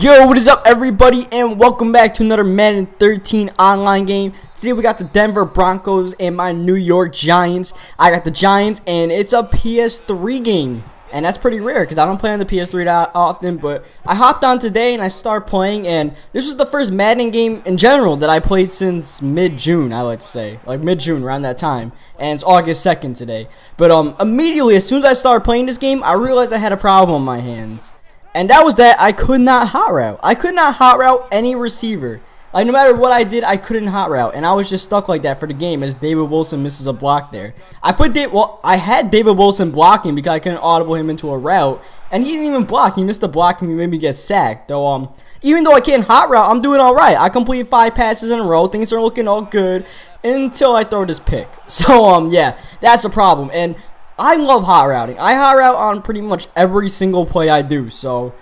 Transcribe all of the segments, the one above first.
Yo, what is up everybody, and welcome back to another Madden 13 online game. Today we got the Denver Broncos and my New York Giants. I got the Giants, and it's a PS3 game, and that's pretty rare because I don't play on the PS3 that often. But I hopped on today and I started playing, and this was the first Madden game in general that I played since mid-June. I like to say, like mid-June, around that time, and it's August 2nd today. But immediately as soon as I started playing this game, I realized I had a problem on my hands. And that was that I could not hot route. I could not hot route any receiver. Like, no matter what I did, I couldn't hot route. And I was just stuck like that for the game as David Wilson misses a block there. I had David Wilson blocking because I couldn't audible him into a route. And he didn't even block. He missed the block and he made me get sacked. Though, even though I can't hot route, I'm doing alright. I completed 5 passes in a row. Things are looking all good until I throw this pick. So, yeah, that's a problem. And I love hot routing. I hot route on pretty much every single play I do, so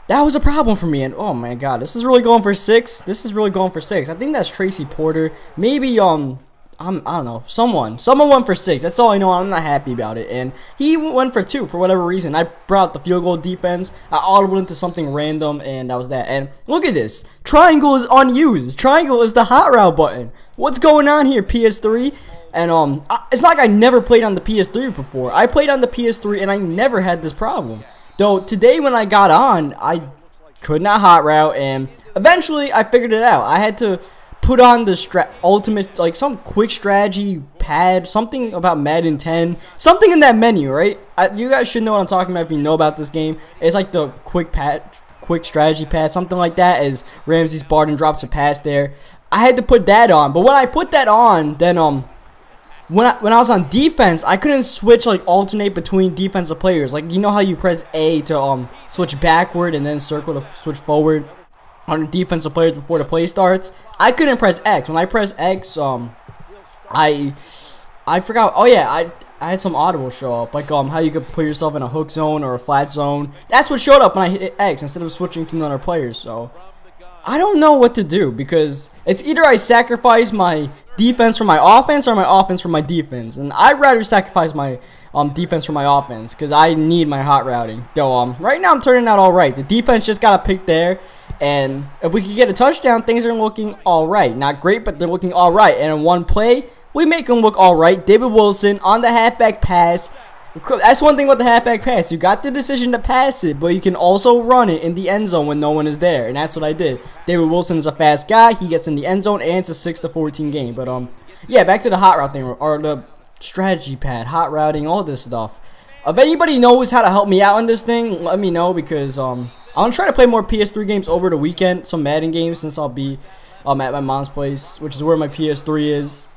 that was a problem for me. And oh my god, this is really going for 6. This is really going for 6. I think that's Tracy Porter. Maybe I don't know, someone went for 6. That's all I know. I'm not happy about it. And he went for 2 for whatever reason. I brought the field goal defense. I audibled into something random, and that was that. And look at this. Triangle is unused. Triangle is the hot route button. What's going on here, PS3? And it's not like I never played on the PS3 before. I played on the PS3 and I never had this problem. Though today when I got on, I could not hot route, and eventually I figured it out. I had to put on the ultimate, like some quick strategy pad, something about Madden 10, something in that menu, right? You guys should know what I'm talking about if you know about this game. It's like the quick strategy pad, something like that, as Ramsey's Barton drops a pass there. I had to put that on, but when I put that on, then when I was on defense, I couldn't switch, like, alternate between defensive players. Like, you know how you press A to switch backward and then circle to switch forward on defensive players before the play starts? I couldn't press X. When I press X, I forgot. Oh yeah, I had some audible show up, like how you could put yourself in a hook zone or a flat zone. That's what showed up when I hit X instead of switching to another player. So I don't know what to do, because it's either I sacrifice my defense for my offense or my offense for my defense, and I'd rather sacrifice my defense for my offense because I need my hot routing. Though right now I'm turning out all right. The defense just got a pick there, and if we could get a touchdown, things are looking all right. Not great, but they're looking all right. And in one play, we make them look all right. David Wilson on the halfback pass. That's one thing with the halfback pass. You got the decision to pass it, but you can also run it in the end zone when no one is there, and that's what I did. David Wilson is a fast guy. He gets in the end zone, and it's a 6-14 game. But yeah, back to the hot route thing, or the strategy pad, hot routing, all this stuff. If anybody knows how to help me out on this thing, let me know, because I'm gonna try to play more PS3 games over the weekend, some Madden games, since I'll be at my mom's place, which is where my PS3 is.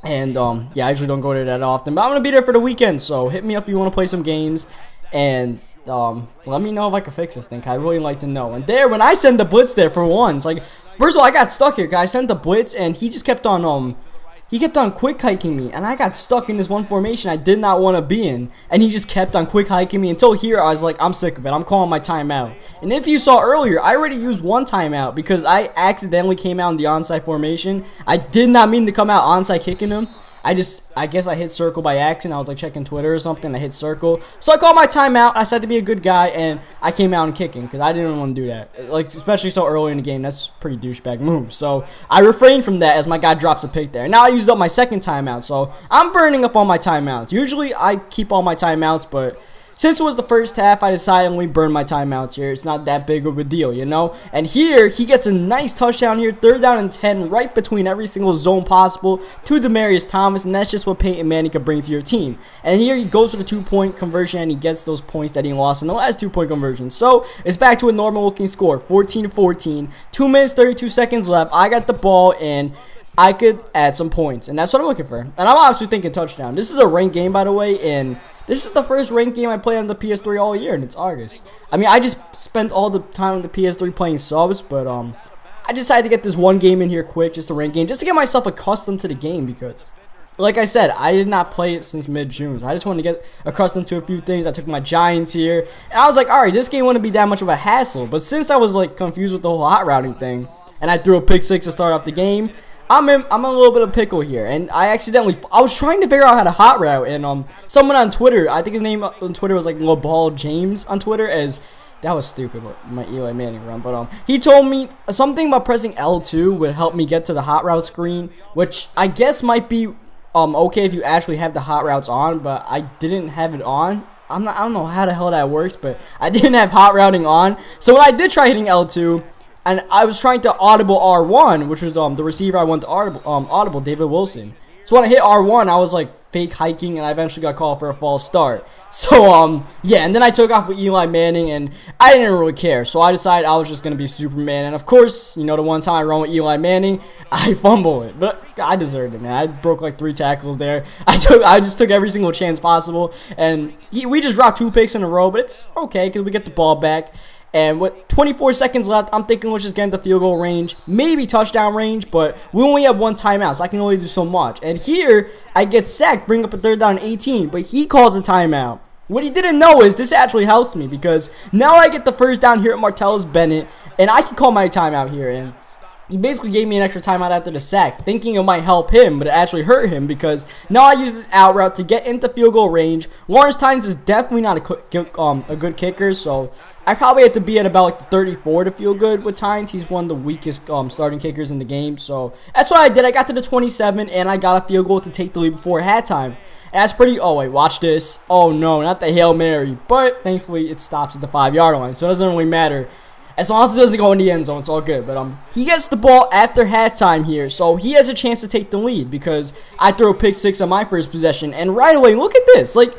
And yeah, I usually don't go there that often, but I'm gonna be there for the weekend. So hit me up if you want to play some games, and let me know if I can fix this thing. I'd really like to know. And there, when I send the blitz there for once, like, first of all, I got stuck here. Cause I sent the blitz, and he just kept on quick hiking me, and I got stuck in this one formation I did not want to be in, and he just kept on quick hiking me until here I was like, I'm sick of it. I'm calling my timeout. And if you saw earlier, I already used one timeout because I accidentally came out in the onside formation. I did not mean to come out onside kicking him. I guess I hit circle by accident. I was like checking Twitter or something. I hit circle. So I called my timeout. I said to be a good guy, and I came out and kicking because I didn't want to do that. Like, especially so early in the game. That's a pretty douchebag move. So I refrained from that as my guy drops a pick there. And now I used up my second timeout. So I'm burning up all my timeouts. Usually I keep all my timeouts, but since it was the first half, I decided to only burn my timeouts here. It's not that big of a deal, you know? And here, he gets a nice touchdown here. 3rd down and 10, right between every single zone possible to Demaryius Thomas. And that's just what Peyton Manning can bring to your team. And here, he goes for the 2-point conversion, and he gets those points that he lost in the last 2-point conversion. So, it's back to a normal-looking score. 14-14. 2 minutes, 32 seconds left. I got the ball, and I could add some points. And that's what I'm looking for. And I'm obviously thinking touchdown. This is a ranked game, by the way, and this is the first ranked game I played on the PS3 all year, and it's August. I mean, I just spent all the time on the PS3 playing subs, but I decided to get this one game in here quick, just a ranked game, just to get myself accustomed to the game, because, like I said, I did not play it since mid-June. I just wanted to get accustomed to a few things. I took my Giants here, and I was like, alright, this game wouldn't be that much of a hassle. But since I was like confused with the whole hot routing thing, and I threw a pick 6 to start off the game, I'm in a little bit of pickle here, and I was trying to figure out how to hot route, and someone on Twitter, I think his name on Twitter was like LeBall James on Twitter, as That was stupid, my Eli Manning run. But he told me something about pressing L2 would help me get to the hot route screen, which I guess might be okay if you actually have the hot routes on, but I didn't have it on. I don't know how the hell that works, but I didn't have hot routing on. So when I did try hitting L2, and I was trying to audible R1, which was the receiver I went to audible, David Wilson. So when I hit R1, I was like fake hiking, and I eventually got called for a false start. So yeah, and then I took off with Eli Manning, and I didn't really care. So I decided I was just gonna be Superman, and of course, you know, the one time I run with Eli Manning, I fumble it, but I deserved it, man. I broke like 3 tackles there. I just took every single chance possible, and we just dropped 2 picks in a row, but it's okay because we get the ball back. And with 24 seconds left, I'm thinking let's just get into field goal range, maybe touchdown range, but we only have 1 timeout, so I can only do so much. And here, I get sacked, bring up a 3rd down and 18, but he calls a timeout. What he didn't know is this actually helps me because now I get the 1st down here at Martellus Bennett, and I can call my timeout here. And he basically gave me an extra timeout after the sack, thinking it might help him, but it actually hurt him because now I use this out route to get into field goal range. Lawrence Tynes is definitely not a good kicker, so I probably have to be at about like 34 to feel good with Tynes. He's one of the weakest starting kickers in the game, so that's what I did. I got to the 27, and I got a field goal to take the lead before halftime. And that's pretty. Oh wait, watch this. Oh no, not the Hail Mary, but thankfully it stops at the 5-yard line, so it doesn't really matter. As long as it doesn't go in the end zone, it's all good. But he gets the ball after halftime here, so he has a chance to take the lead because I throw a pick 6 on my first possession, and right away, look at this. Like,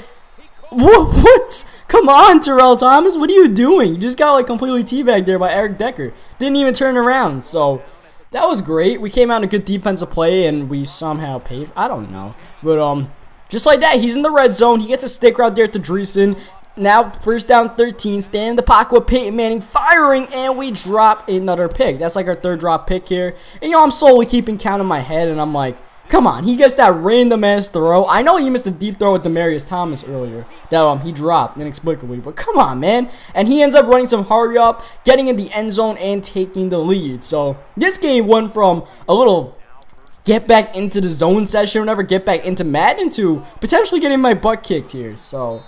what? Come on, Terrell Thomas, what are you doing? You just got like completely teabagged there by Eric Decker. Didn't even turn around, so that was great. We came out in a good defensive play, and we somehow paid. I don't know, but just like that, he's in the red zone. He gets a stick route there to Dreesen. Now, 1st down 13, stand in the pocket with Peyton Manning firing, and we drop another pick. That's like our 3rd drop pick here. And, you know, I'm slowly keeping count in my head, and I'm like, come on, he gets that random-ass throw. I know he missed a deep throw with Demaryius Thomas earlier that he dropped inexplicably, but come on, man. And he ends up running some hurry-up, getting in the end zone, and taking the lead. So, this game went from a little get back into the zone session, whenever get back into Madden, to potentially getting my butt kicked here. So,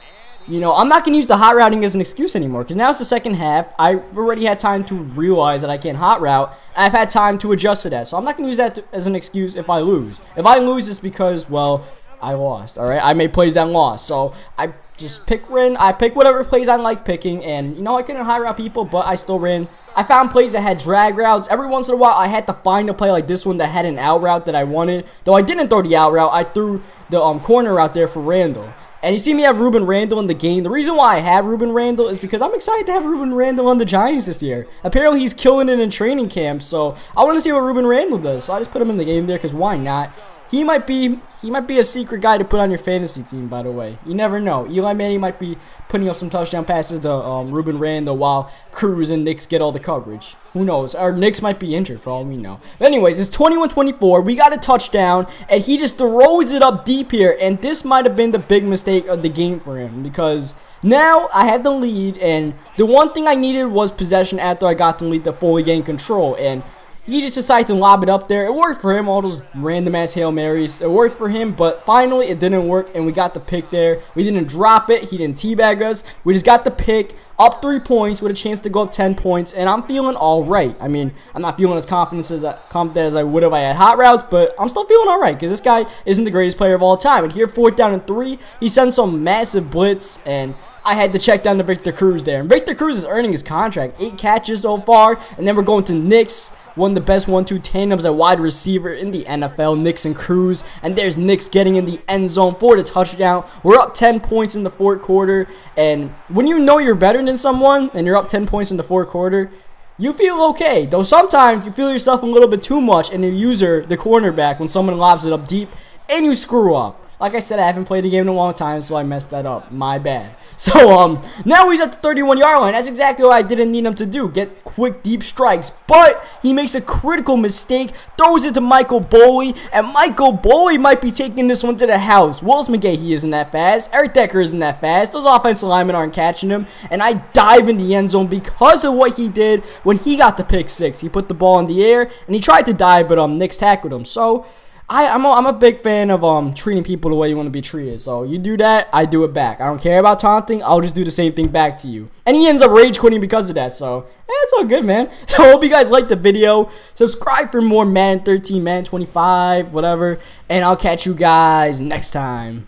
you know, I'm not going to use the hot routing as an excuse anymore because now it's the 2nd half. I've already had time to realize that I can't hot route. I've had time to adjust to that. So I'm not going to use that as an excuse if I lose. If I lose, it's because, well, I lost, all right? I made plays that lost. So I just pick whatever plays I like picking. And, you know, I couldn't hot route people, but I still ran. I found plays that had drag routes. Every once in a while, I had to find a play like this one that had an out route that I wanted. Though I didn't throw the out route. I threw the corner route there for Randall. And you see me have Ruben Randall in the game. The reason why I have Ruben Randall is because I'm excited to have Ruben Randall on the Giants this year. Apparently, he's killing it in training camp, so I want to see what Ruben Randall does. So I just put him in the game there because why not? He might be a secret guy to put on your fantasy team, by the way. You never know. Eli Manning might be putting up some touchdown passes to Ruben Randall while Cruz and Knicks get all the coverage. Who knows? Or Knicks might be injured for all we know. But anyways, it's 21-24. We got a touchdown, and he just throws it up deep here. And this might have been the big mistake of the game for him because now I had the lead, and the one thing I needed was possession after I got the lead to fully gain control. And he just decided to lob it up there. It worked for him, all those random-ass Hail Marys. It worked for him, but finally it didn't work, and we got the pick there. We didn't drop it. He didn't teabag us. We just got the pick, up 3 points with a chance to go up 10 points, and I'm feeling all right. I mean, I'm not feeling as confident as I would if I had hot routes, but I'm still feeling all right because this guy isn't the greatest player of all time. And here, 4th down and 3, he sends some massive blitz, and I had to check down to Victor Cruz there. And Victor Cruz is earning his contract. 8 catches so far. And then we're going to Knicks. One of the best 1-2 tandems at wide receiver in the NFL. Knicks and Cruz. And there's Knicks getting in the end zone for the touchdown. We're up 10 points in the 4th quarter. And when you know you're better than someone and you're up 10 points in the 4th quarter, you feel okay. Though sometimes you feel yourself a little bit too much and you user the cornerback when someone lobs it up deep and you screw up. Like I said, I haven't played the game in a long time, so I messed that up. My bad. So, now he's at the 31-yard line. That's exactly what I didn't need him to do. Get quick, deep strikes. But he makes a critical mistake, throws it to Michael Boley, and Michael Boley might be taking this one to the house. Willis McGahee, he isn't that fast. Eric Decker isn't that fast. Those offensive linemen aren't catching him. And I dive in the end zone because of what he did when he got the pick 6. He put the ball in the air, and he tried to dive, but Knicks tackled him. So, I'm a big fan of treating people the way you want to be treated. So you do that, I do it back. I don't care about taunting. I'll just do the same thing back to you. And he ends up rage quitting because of that. So it's all good, man. So I hope you guys liked the video. Subscribe for more Madden 13, Madden 25, whatever. And I'll catch you guys next time.